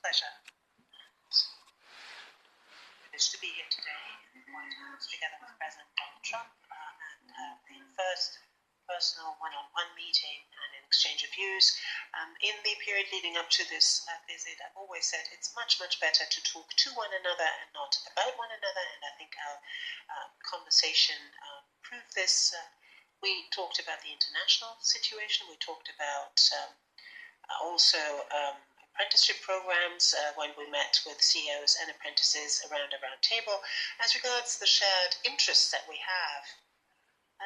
Pleasure. Privileged to be here today in the White House together with President Donald Trump and the first personal one-on-one meeting and an exchange of views. In the period leading up to this visit, I've always said it's much, much better to talk to one another and not about one another, and I think our conversation proved this. We talked about the international situation. We talked about also apprenticeship programs when we met with CEOs and apprentices around a round table. As regards the shared interests that we have,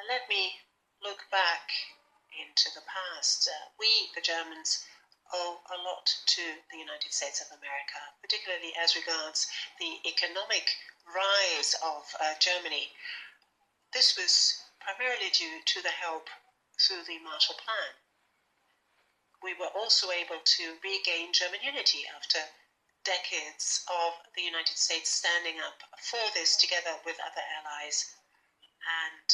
let me look back into the past. We, the Germans, owe a lot to the United States of America, particularly as regards the economic rise of Germany. This was primarily due to the help through the Marshall Plan. We were also able to regain German unity after decades of the United States standing up for this together with other allies and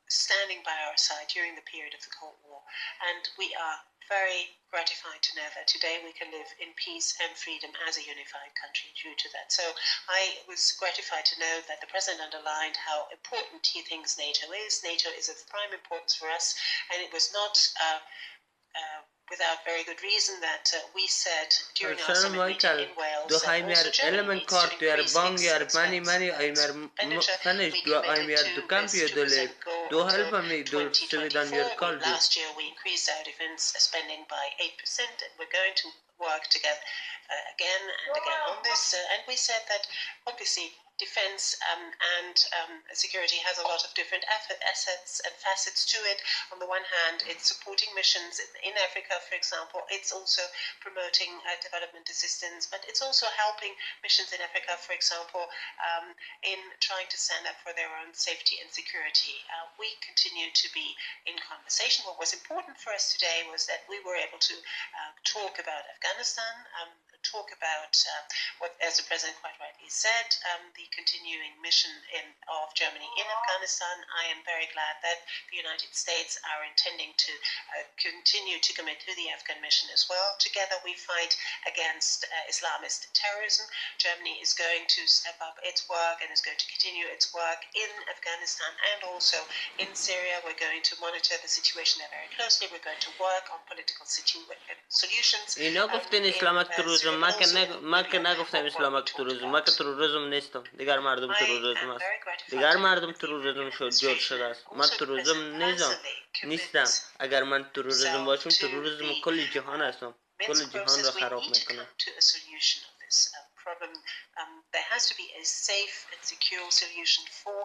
standing by our side during the period of the Cold War. And we are very gratified to know that today we can live in peace and freedom as a unified country due to that. So I was gratified to know that the President underlined how important he thinks NATO is. NATO is of prime importance for us, and it was not without very good reason that we said during our summit meeting in Wales that also Germany needs to increase its expenditure. We committed to this 2% goal until 2024. Last year we increased our defense spending by 8%, and we're going to work together again and again on this. And we said that obviously defense and security has a lot of different assets and facets to it. On the one hand, it's supporting missions in Africa, for example. It's also promoting development assistance, but it's also helping missions in Africa, for example, in trying to stand up for their own safety and security. We continue to be in conversation. What was important for us today was that we were able to talk about Afghanistan, talk about what, as the President quite rightly said, the continuing mission of Germany in Afghanistan. I am very glad that the United States are intending to continue to commit to the Afghan mission as well. Together we fight against Islamist terrorism. Germany is going to step up its work and is going to continue its work in Afghanistan and also in Syria. We're going to monitor the situation there very closely. We're going to work on political solutions. اینا گفتین اسلام تروریسم، من که نگفتم اسلام تروریسم، من که تروریسم نیستم. دیگر مردم تروریسم است. دیگر مردم تروریسم شد جور شده است. من تروریسم نیستم. اگر من تروریسم باشم، تروریسم کل جهان هستم. کل جهان را خراب میکنم. There has to be a safe and secure solution for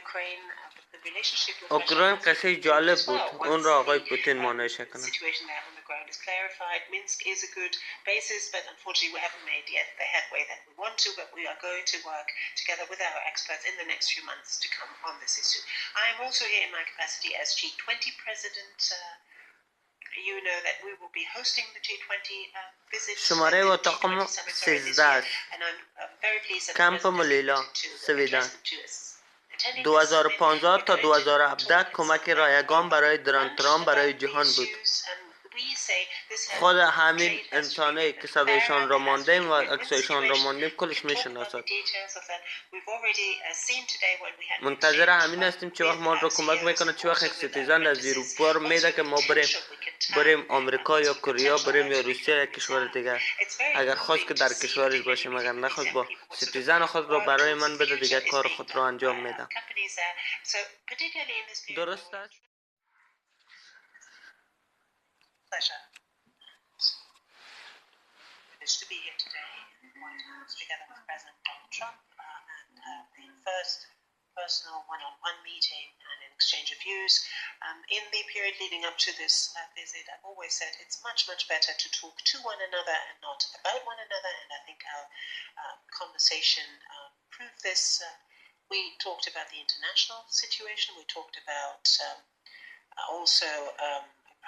Ukraine. The relationship with اوکراین قصه جالب بود. اون را آقای پوتین مانعش کنه. Situation there on the ground is clarified. Minsk is a good basis, but unfortunately we haven't made yet the headway that we want to, but we are going to work together with our experts in the next few months to come on this issue. I am also here in my capacity as G20 President. You know that we will be hosting the G20 visit. شماره اتاقم 13 است. کمپ ملیلا سویدن 2015 تا 2017 کمک رایگان برای دونالد ترامپ برای جهان بود. خود همین انسانه که صدایشان را ماندیم و عکسایشان را ماندیم کلش میشناسد. منتظر همین هستیم چه وقت ما را کمک میکنه، چه وقت یک سیتیزن از اروپا رو میده که ما بریم آمریکا یا کره بریم یا روسیه یا کشور دیگر. اگر خواست که در کشورش باشیم، اگر نخواست با سیتیزن خود را برای من بده، دیگر کار خود را انجام میدم. درست است؟ Pleasure. Privileged to be here today in the White House together with President Donald Trump and the first personal one-on-one meeting and an exchange of views. In the period leading up to this visit, I've always said it's much, much better to talk to one another and not about one another, and I think our conversation proved this. We talked about the international situation. We talked about also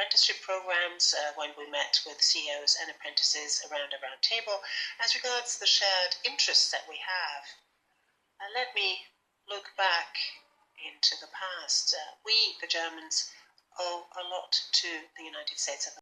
apprenticeship programs when we met with CEOs and apprentices around a round table. As regards the shared interests that we have, let me look back into the past. We, the Germans, owe a lot to the United States of America.